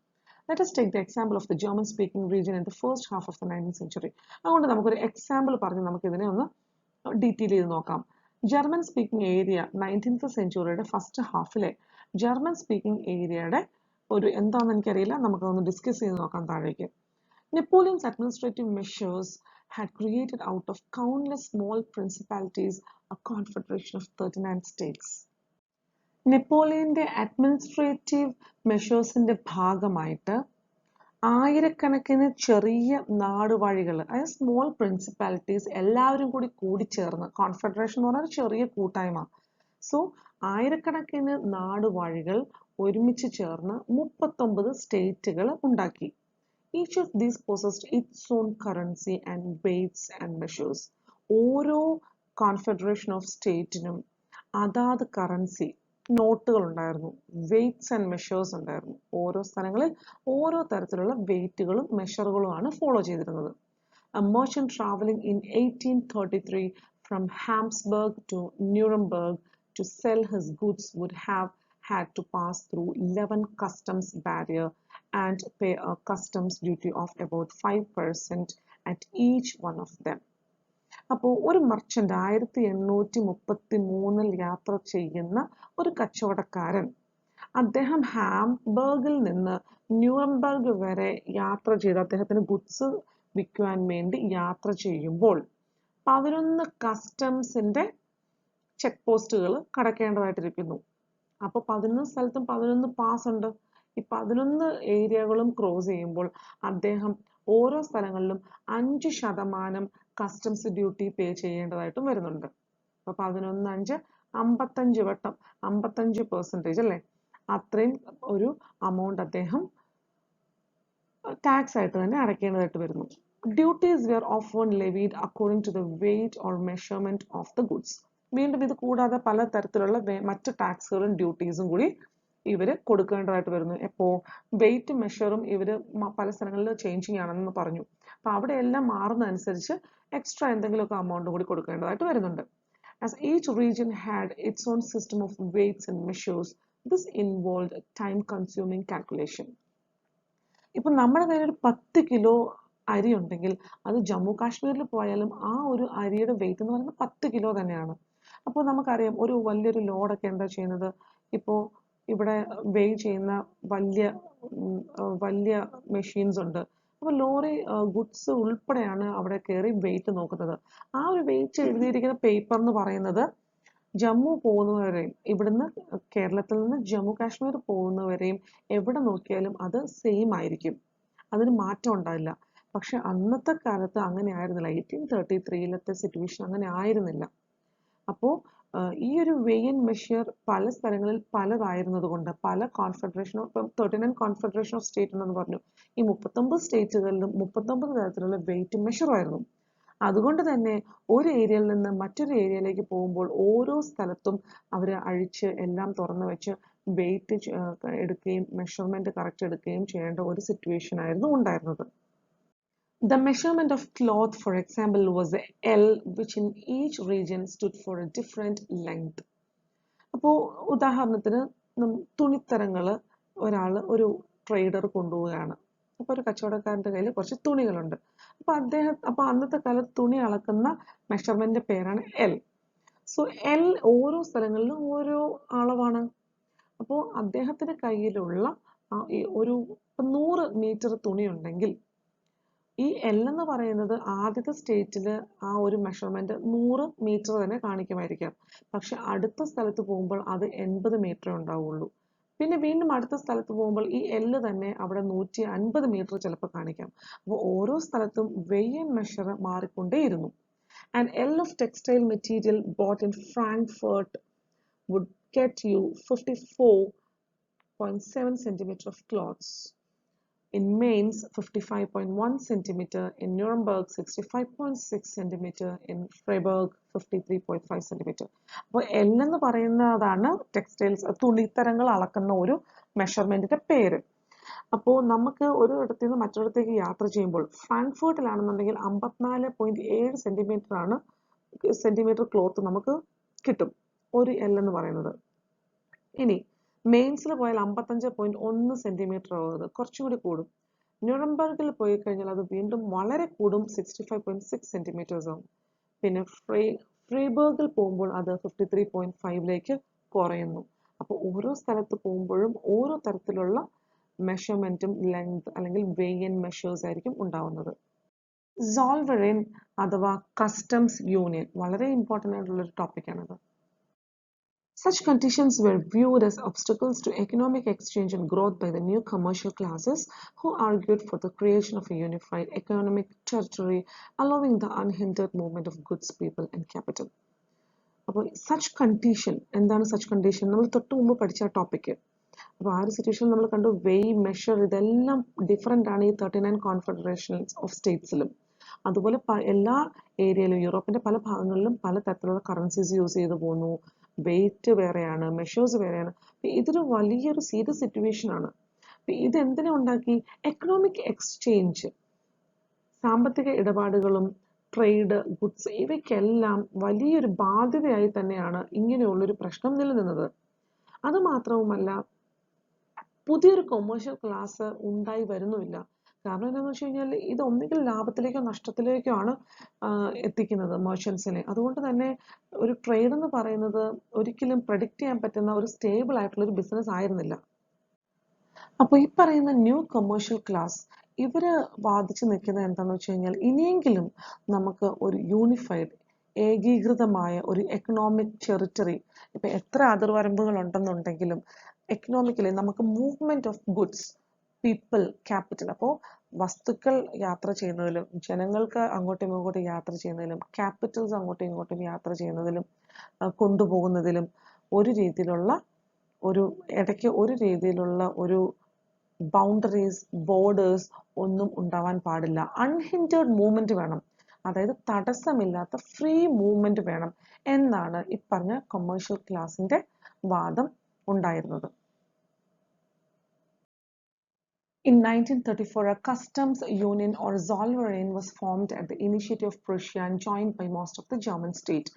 Let us take the example of the German speaking region in the first half of the 19th century. അതുകൊണ്ട് നമുക്കൊരു എക്സാമ്പിൾ പറഞ്ഞ് നമുക്കിതിനെ ഒന്ന് ഡീറ്റെയിൽ ചെയ്ത് നോക്കാം. ജർമ്മൻ സ്പീക്കിംഗ് ഏരിയ 19th സെഞ്ച്വറിയുടെ ഫസ്റ്റ് ഹാഫിലെ ജർമ്മൻ സ്പീക്കിംഗ് ഏരിയയുടെ ഒരു എന്താണെന്ന് എനിക്കറിയില്ല, നമുക്കതൊന്ന് ഡിസ്കസ് ചെയ്ത് നോക്കാം താഴേക്ക്. Napoleon's administrative measures had created out of countless small principalities a confederation of 39 states. നെപ്പോളിയന്റെ administrative മെഷേഴ്സിന്റെ ഭാഗമായിട്ട് ആയിരക്കണക്കിന് ചെറിയ നാടുവാഴികൾ, അതായത് സ്മോൾ പ്രിൻസിപ്പാലിറ്റീസ് എല്ലാവരും കൂടി കൂടിച്ചേർന്ന്, കോൺഫെഡറേഷൻ എന്ന് പറഞ്ഞാൽ ചെറിയ കൂട്ടായ്മ. സോ ആയിരക്കണക്കിന് നാടുവാഴികൾ ഒരുമിച്ച് ചേർന്ന് 39 സ്റ്റേറ്റുകൾ ഉണ്ടാക്കി. Each of these possessed its own currency and weights and measures. ഓരോ കോൺഫെഡറേഷൻ ഓഫ് സ്റ്റേറ്റിനും അതാത് കറൻസി, നോട്ടുകൾ ഉണ്ടായിരുന്നു, വെയ്റ്റ്സ് ആൻഡ് മെഷേഴ്സ് ഉണ്ടായിരുന്നു. ഓരോ സ്ഥലങ്ങളിൽ ഓരോ തരത്തിലുള്ള വെയ്റ്റുകളും മെഷറുകളുമാണ് ഫോളോ ചെയ്തിരുന്നത്. A merchant traveling in 1833 from Habsburg to Nuremberg to sell his goods would have had to pass through 11 customs barrier and pay a customs duty of about 5% at each one of them. അപ്പോൾ ഒരു merchant 1833 യാത്ര ചെയ്യുന്ന ഒരു കച്ചവടക്കാരൻ അദ്ദേഹം ഹാംബർഗിൽ നിന്ന് Nuremberg വരെ യാത്ര ചെയ്ത് അദ്ദേഹത്തിന് ഗുഡ്സ് വിൽക്കുവാൻ വേണ്ടി യാത്ര ചെയ്യുമ്പോൾ 11 കസ്റ്റംസിന്റെ ചെക്ക് പോസ്റ്റുകൾ കടക്കേണ്ടതായിട്ടിരിക്കുന്നു. അപ്പോൾ 11 സ്ഥലത്തും 11 പാസ് ഉണ്ട്. ഈ 11 ഏരിയകളും ക്രോസ് ചെയ്യുമ്പോൾ അദ്ദേഹം ഓരോ സ്ഥലങ്ങളിലും 5% കസ്റ്റംസ് ഡ്യൂട്ടി പേ ചെയ്യേണ്ടതായിട്ടും വരുന്നുണ്ട്. അപ്പൊ 11 5 55 വട്ടം 55% അല്ലേ, അത്രയും ഒരു amount അദ്ദേഹം ടാക്സ് ആയിട്ട് തന്നെ അടയ്ക്കേണ്ടതായിട്ട് വരുന്നു. Duties were often levied according to the weight or measurement of the goods. വീണ്ടും ഇത് കൂടാതെ പല തരത്തിലുള്ള മറ്റ് ടാക്സുകളും ഡ്യൂട്ടീസും കൂടി ഇവര് കൊടുക്കേണ്ടതായിട്ട് വരുന്നു. എപ്പോ വെയിറ്റ് മെഷറും ഇവര് പല സ്ഥലങ്ങളിൽ ചേഞ്ചിങ് ആണെന്ന് പറഞ്ഞു. അപ്പൊ അവിടെ എല്ലാം മാറുന്നതനുസരിച്ച് എക്സ്ട്രാ എന്തെങ്കിലുമൊക്കെ amount കൂടി കൊടുക്കേണ്ടതായിട്ട് വരുന്നുണ്ട്. As each region had its own system of weights and measures, this involved time consuming calculation. ഇപ്പൊ നമ്മുടെ കയ്യിൽ ഒരു 10 കിലോ അരി ഉണ്ടെങ്കിൽ അത് ജമ്മു കാശ്മീരിൽ പോയാലും ആ ഒരു അരിയുടെ വെയിറ്റ് എന്ന് പറയുന്നത് 10 കിലോ തന്നെയാണ്. അപ്പോൾ നമുക്കറിയാം ഒരു വലിയൊരു ലോഡൊക്കെ എന്താ ചെയ്യുന്നത്, ഇപ്പോൾ ഇവിടെ വെയ് ചെയ്യുന്ന വലിയ മെഷീൻസ് ഉണ്ട്. അപ്പോൾ ലോറി ഗുഡ്സ് ഉൾപ്പെടെയാണ് അവിടെ കയറി വെയിറ്റ് നോക്കുന്നത്. ആ ഒരു വെയിറ്റ് എഴുതിയിരിക്കുന്ന പേപ്പർ എന്ന് പറയുന്നത് ജമ്മു പോകുന്നവരെയും ഇവിടുന്ന് കേരളത്തിൽ നിന്ന് ജമ്മു കാശ്മീർ പോകുന്നവരെയും എവിടെ നോക്കിയാലും അത് സെയിം ആയിരിക്കും, അതിന് മാറ്റം ഉണ്ടാവില്ല. പക്ഷെ അന്നത്തെ കാലത്ത് അങ്ങനെ ആയിരുന്നില്ല. 1833 സിറ്റുവേഷൻ അങ്ങനെ ആയിരുന്നില്ല. അപ്പോൾ ഈ ഒരു വെയ് ആൻഡ് മെഷർ പല സ്ഥലങ്ങളിൽ പലതായിരുന്നത് കൊണ്ട് പല കോൺഫെഡറേഷൻ, ഇപ്പം 39 കോൺഫെഡറേഷൻ ഓഫ് സ്റ്റേറ്റ് ഉണ്ടെന്ന് പറഞ്ഞു. ഈ 39 സ്റ്റേറ്റുകളിലും 39 തരത്തിലുള്ള വെയിറ്റ് മെഷറുമായിരുന്നു. അതുകൊണ്ട് തന്നെ ഒരു ഏരിയയിൽ നിന്ന് മറ്റൊരു ഏരിയയിലേക്ക് പോകുമ്പോൾ ഓരോ സ്ഥലത്തും അവർ അഴിച്ച് എല്ലാം തുറന്നു വെച്ച് വെയിറ്റ് എടുക്കുകയും മെഷർമെന്റ് കറക്റ്റ് എടുക്കുകയും ചെയ്യേണ്ട ഒരു സിറ്റുവേഷൻ ആയിരുന്നു ഉണ്ടായിരുന്നത്. The measurement of cloth, for example, was a L, which in each region stood for a different length. അപ്പോൾ ഉദാഹരണത്തിന് തുണിത്തരങ്ങൾ ഒരു ട്രേഡർ കൊണ്ടുപോവുകയാണ്. അപ്പോൾ ഒരു കച്ചവടക്കാരൻ്റെ കയ്യിൽ കുറച്ച് തുണികളുണ്ട്. അപ്പോൾ അന്നത്തെ കാലത്ത് തുണി അളക്കുന്ന മെഷർമെന്റ് പേരാണ് L. സോ L ഓരോ സ്ഥലങ്ങളിലും ഓരോ അളവാണ്. അപ്പോൾ അദ്ദേഹത്തിന്റെ കയ്യിലുള്ള ഒരു 100 മീറ്റർ തുണി ഉണ്ടെങ്കിൽ ഈ L എന്ന് പറയുന്നത് ആദ്യത്തെ സ്റ്റേറ്റിൽ ആ ഒരു മെഷർമെന്റ് 100 മീറ്റർ തന്നെ കാണിക്കുമായിരിക്കാം. പക്ഷെ അടുത്ത സ്ഥലത്ത് പോകുമ്പോൾ അത് 80 മീറ്റർ ഉണ്ടാവുള്ളൂ. പിന്നെ വീണ്ടും അടുത്ത സ്ഥലത്ത് പോകുമ്പോൾ ഈ L തന്നെ അവിടെ 150 മീറ്റർ ചിലപ്പോൾ കാണിക്കാം. അപ്പോൾ ഓരോ സ്ഥലത്തും വെയ് ആൻഡ് മെഷർ മാറിക്കൊണ്ടേയിരുന്നു. An L of textile material bought in Frankfurt would get you 54.7 centimeter of cloths. In Mainz, 55.1 centimeter. In Nuremberg, 65.6 centimeter. In Freiburg, 53.5 centimeter. അപ്പോൾ L എന്ന് പറയുന്നതാണ് ടെക്സ്റ്റൈൽസ് തുണിത്തരങ്ങൾ അളക്കുന്ന ഒരു മെഷർമെന്റിന്റെ പേര്. അപ്പോൾ നമുക്ക് ഒരു ഇടത്തു നിന്ന് മറ്റൊരിടത്തേക്ക് യാത്ര ചെയ്യുമ്പോൾ ഫ്രാങ്ക്ഫർട്ടിലാണെന്നുണ്ടെങ്കിൽ 54.7 സെന്റിമീറ്റർ ക്ലോത്ത് നമുക്ക് കിട്ടും ഒരു L എന്ന് പറയുന്നത്. ഇനി മെയിൻസിൽ പോയാൽ 55.1 സെന്റിമീറ്റർ ആവുന്നത് കുറച്ചുകൂടി കൂടും. ന്യൂറംബർഗിൽ പോയി കഴിഞ്ഞാൽ അത് വീണ്ടും വളരെ കൂടും, 65.6 സെന്റിമീറ്റേഴ്സ് ആവും. പിന്നെ ഫ്രീബർഗിൽ പോകുമ്പോൾ അത് 53.5 കുറയുന്നു. അപ്പോൾ ഓരോ സ്ഥലത്ത് പോകുമ്പോഴും ഓരോ തരത്തിലുള്ള മെഷർമെന്റും ലെങ്ത് അല്ലെങ്കിൽ വെയ് ആൻഡ് മെഷേഴ്സ് ആയിരിക്കും ഉണ്ടാവുന്നത്. സോൾവറിൻ അഥവാ കസ്റ്റംസ് യൂണിയൻ വളരെ ഇമ്പോർട്ടൻ്റ് ആയിട്ടുള്ള ഒരു ടോപ്പിക്കാണത്. Such conditions were viewed as obstacles to economic exchange and growth by the new commercial classes, who argued for the creation of a unified economic territory, allowing the unhindered movement of goods, people, and capital. അപ്പോൾ such condition എന്താണ്? such condition നമ്മൾ തൊട്ട് മുമ്പ് പഠിച്ച topic. അപ്പോൾ ആ ഒരു situation നമ്മൾ കണ്ടു, വെയ് മെഷർ ഇതെല്ലാം ഡിഫറെൻ്റ് ആണ് ഈ 39 കോൺഫെഡറേഷൻസ് ഓഫ് സ്റ്റേറ്റ്സിലും. അതുപോലെ എല്ലാ ഏരിയയിലും യൂറോപ്പിന്റെ പല ഭാഗങ്ങളിലും പല തരത്തിലുള്ള കറൻസീസ് യൂസ് ചെയ്തു പോകുന്നു. വെയിറ്റ് വേറെയാണ്, മെഷേഴ്സ് വേറെയാണ്. ഇതൊരു വലിയൊരു സീരിയസ് സിറ്റുവേഷൻ ആണ്. ഇത് എന്തിനെ ഉണ്ടാക്കി? എക്കണോമിക് എക്സ്ചേഞ്ച്, സാമ്പത്തിക ഇടപാടുകളും ട്രേഡ്, ഗുഡ്സ് ഇവയ്ക്കെല്ലാം വലിയൊരു ബാധ്യതയായി തന്നെയാണ് ഇങ്ങനെയുള്ളൊരു പ്രശ്നം നിലനിന്നത്. അതുമാത്രവുമല്ല, പുതിയൊരു കൊമേഴ്ഷ്യൽ ക്ലാസ് ഉണ്ടായി വരുന്നുമില്ല. കാരണം എന്താണെന്ന് വെച്ച് കഴിഞ്ഞാൽ ഇത് ഒന്നുകിൽ ലാഭത്തിലേക്കോ നഷ്ടത്തിലേക്കോ ആണ് എത്തിക്കുന്നത് മെർച്ചൻസിനെ. അതുകൊണ്ട് തന്നെ ഒരു ട്രേഡ് എന്ന് പറയുന്നത് ഒരിക്കലും പ്രഡിക്റ്റ് ചെയ്യാൻ പറ്റുന്ന ഒരു സ്റ്റേബിൾ ആയിട്ടുള്ള ഒരു ബിസിനസ് ആയിരുന്നില്ല. അപ്പോൾ ഈ പറയുന്ന ന്യൂ കൊമേഴ്ഷ്യൽ ക്ലാസ് ഇവര് വാദിച്ചു നിൽക്കുന്നത് എന്താണെന്ന് വെച്ച് കഴിഞ്ഞാൽ ഇനിയെങ്കിലും നമുക്ക് ഒരു യൂണിഫൈഡ് ഏകീകൃതമായ ഒരു എക്കണോമിക് ടെറിട്ടറി, ഇപ്പൊ എത്ര അതിർവരമ്പുകൾ ഉണ്ടെന്നുണ്ടെങ്കിലും എക്കണോമിക്കലി നമുക്ക് movement of goods, people, capital, അപ്പോൾ വസ്തുക്കൾ യാത്ര ചെയ്യുന്നതിലും ജനങ്ങൾക്ക് അങ്ങോട്ടും ഇങ്ങോട്ടും യാത്ര ചെയ്യുന്നതിലും ക്യാപിറ്റൽസ് അങ്ങോട്ടും ഇങ്ങോട്ടും യാത്ര ചെയ്യുന്നതിലും കൊണ്ടുപോകുന്നതിലും ഒരു രീതിയിലുള്ള ഇടയ്ക്ക് ഒരു രീതിയിലുള്ള ഒരു ബൗണ്ടറീസ്, ബോർഡേഴ്സ് ഒന്നും ഉണ്ടാവാൻ പാടില്ല. അൺഹിൻഡേർഡ് മൂവ്മെന്റ് വേണം, അതായത് തടസ്സമില്ലാത്ത ഫ്രീ മൂവ്മെന്റ് വേണം എന്നാണ് ഈ പറഞ്ഞ കൊമേഴ്ഷ്യൽ ക്ലാസിന്റെ വാദം ഉണ്ടായിരുന്നത്. In 1934, a customs union or Zollverein was formed at the initiative of Prussia and joined by most of the German state.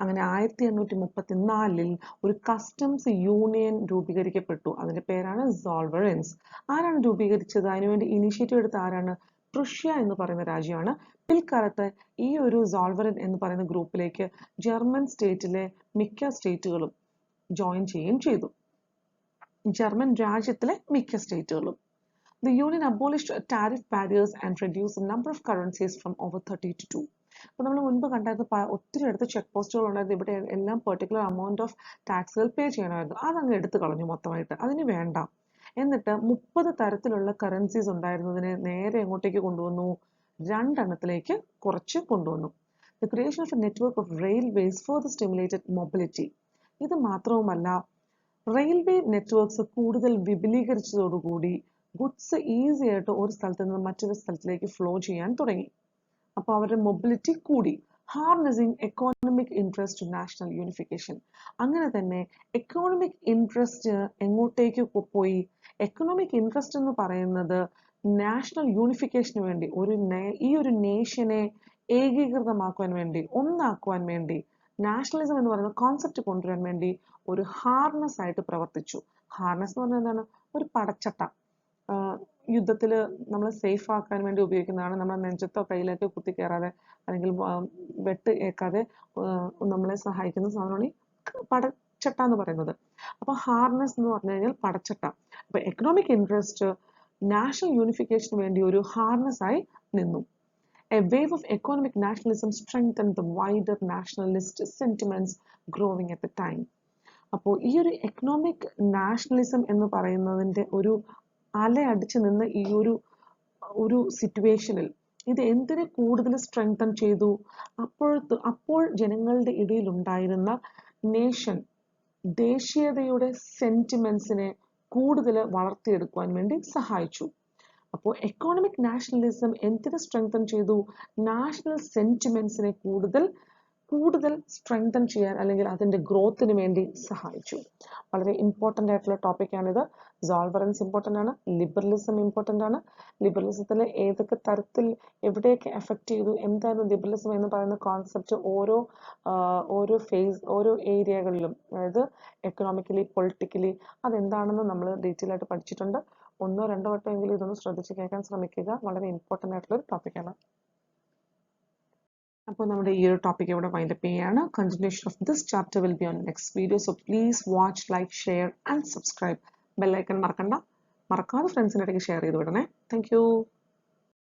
അങ്ങനെ 1834 ഒരു കസ്റ്റംസ് യൂണിയൻ രൂപീകരിക്കപ്പെട്ടു. അതിന്റെ പേരാണ് സോൾവറൻസ്. ആരാണ് രൂപീകരിച്ചത്? അതിനുവേണ്ടി ഇനിഷ്യേറ്റീവ് എടുത്ത ആരാണ്? പ്രഷ്യ എന്ന് പറയുന്ന രാജ്യമാണ്. പിൽക്കാലത്ത് ഈ ഒരു സോൾവറൻ എന്ന് പറയുന്ന ഗ്രൂപ്പിലേക്ക് ജർമ്മൻ സ്റ്റേറ്റിലെ മിക്ക സ്റ്റേറ്റുകളും ജോയിൻ ചെയ്യുകയും ചെയ്തു. ജർമ്മൻ രാജ്യത്തിലെ മിക്ക സ്റ്റേറ്റുകളും. The union abolished tariff barriers and reduced the number of currencies from over 30 to 2. അപ്പോൾ നമ്മൾ മുൻപ് കണ്ടായിരുന്നു ഒത്തിരി അടുത്ത് ചെക്ക് പോസ്റ്റുകൾ ഉണ്ടായിരുന്നു. ഇവിടെ എല്ലാം പെർട്ടിക്കുലർ അമൗണ്ട് ഓഫ് ടാക്സുകൾ പേ ചെയ്യണമായിരുന്നു. അതങ്ങ് എടുത്തു കളഞ്ഞു മൊത്തമായിട്ട്. അതിന് വേണ്ട. എന്നിട്ട് 30 തരത്തിലുള്ള കറൻസീസ് ഉണ്ടായിരുന്നതിനെ നേരെ എങ്ങോട്ടേക്ക് കൊണ്ടുവന്നു? 2 എണ്ണത്തിലേക്ക് കുറച്ച് കൊണ്ടുവന്നു. The creation of a network of railways further stimulated mobility. ഇത് മാത്രവുമല്ല, റെയിൽവേ നെറ്റ്വർക്ക്സ് കൂടുതൽ വിപുലീകരിച്ചതോടുകൂടി ഗുഡ്സ് ഈസി ആയിട്ട് ഒരു സ്ഥലത്ത് നിന്ന് മറ്റൊരു സ്ഥലത്തിലേക്ക് ഫ്ലോ ചെയ്യാൻ തുടങ്ങി. അപ്പോൾ അവരുടെ മൊബിലിറ്റി കൂടി. Harnessing economic interest to national unification. അങ്ങനെ തന്നെ എക്കോണമിക് ഇൻട്രസ്റ്റ് എങ്ങോട്ടേക്ക് പോയി? എക്കണോമിക് ഇൻട്രസ്റ്റ് എന്ന് പറയുന്നത് നാഷണൽ യൂണിഫിക്കേഷന് വേണ്ടി, ഈ ഒരു നേഷനെ ഏകീകൃതമാക്കുവാൻ വേണ്ടി, ഒന്നാക്കുവാൻ വേണ്ടി, നാഷണലിസം എന്ന് പറയുന്ന കോൺസെപ്റ്റ് കൊണ്ടുവരാൻ വേണ്ടി ഒരു ഹാർനസ് ആയിട്ട് പ്രവർത്തിച്ചു. ഹാർനസ് എന്ന് പറഞ്ഞാൽ എന്താണ്? ഒരു പടച്ചട്ട. യുദ്ധത്തിൽ നമ്മൾ സേഫ് ആക്കാൻ വേണ്ടി ഉപയോഗിക്കുന്നതാണ്. നമ്മൾ നെഞ്ചത്തോ കയ്യിലേക്കോ കുത്തി കയറാതെ അല്ലെങ്കിൽ വെട്ട് ഏൽക്കാതെ നമ്മളെ സഹായിക്കുന്ന സാധനമാണ് ഈ പടച്ചട്ട എന്ന് പറയുന്നത്. അപ്പോൾ ഹാർനസ് എന്ന് പറഞ്ഞു കഴിഞ്ഞാൽ പടച്ചട്ട. അപ്പോൾ എക്കണോമിക് ഇൻട്രസ്റ്റ് നാഷണൽ യൂണിഫിക്കേഷന് വേണ്ടി ഒരു ഹാർനസ് ആയി നിന്നു. A wave of economic nationalism strengthened the wider nationalist sentiments growing at the time. അപ്പോൾ ഈ ഒരു എക്കണോമിക് നാഷണലിസം എന്ന് പറയുന്നതിൻ്റെ ഒരു അലയടിച്ചു നിന്ന് ഈ ഒരു സിറ്റുവേഷനിൽ ഇത് എന്തിനെ കൂടുതൽ സ്ട്രെങ്തൻ ചെയ്തു? അപ്പോൾ ജനങ്ങളുടെ ഇടയിൽ ഉണ്ടായിരുന്ന ദേശീയതയുടെ സെന്റിമെന്റ്സിനെ കൂടുതൽ വളർത്തിയെടുക്കുവാൻ വേണ്ടി സഹായിച്ചു. അപ്പോൾ എക്കോണമിക് നാഷണലിസം എന്തിനെ സ്ട്രെങ്തൻ ചെയ്തു? നാഷണൽ സെന്റിമെന്റ്സിനെ കൂടുതൽ സ്ട്രെങ്തൻ ചെയ്യാൻ അല്ലെങ്കിൽ അതിന്റെ ഗ്രോത്തിന് വേണ്ടി സഹായിച്ചു. വളരെ ഇമ്പോർട്ടൻ്റ് ആയിട്ടുള്ള ടോപ്പിക്കാണിത്. സോൾവറൻസ് ഇമ്പോർട്ടൻ്റ് ആണ്, ലിബറലിസം ഇമ്പോർട്ടൻ്റ് ആണ്. ലിബറലിസത്തിൽ ഏതൊക്കെ തരത്തിൽ എവിടെയൊക്കെ എഫക്റ്റ് ചെയ്തു, എന്തായിരുന്നു ലിബറലിസം എന്ന് പറയുന്ന കോൺസെപ്റ്റ് ഓരോ ഏരിയകളിലും, അതായത് എക്കണോമിക്കലി, പൊളിറ്റിക്കലി അതെന്താണെന്ന് നമ്മൾ ഡീറ്റെയിൽ ആയിട്ട് പഠിച്ചിട്ടുണ്ട്. 1-2 വട്ടമെങ്കിലും ഇതൊന്ന് ശ്രദ്ധിച്ച് കേൾക്കാൻ ശ്രമിക്കുക. വളരെ ഇമ്പോർട്ടൻ്റ് ആയിട്ടുള്ള ഒരു ടോപ്പിക്കാണ്. അപ്പോൾ നമ്മുടെ ഈ ഒരു ടോപ്പിക് ഇവിടെ വൈൻഡപ്പ് ചെയ്യാണ്. Continuation of this chapter will be on next video. So please watch, like, share and subscribe. Bell icon മറക്കാതെ ഫ്രണ്ട്സിൻ്റെ ഇടയ്ക്ക് ഷെയർ ചെയ്ത് വിടണേ. Thank you.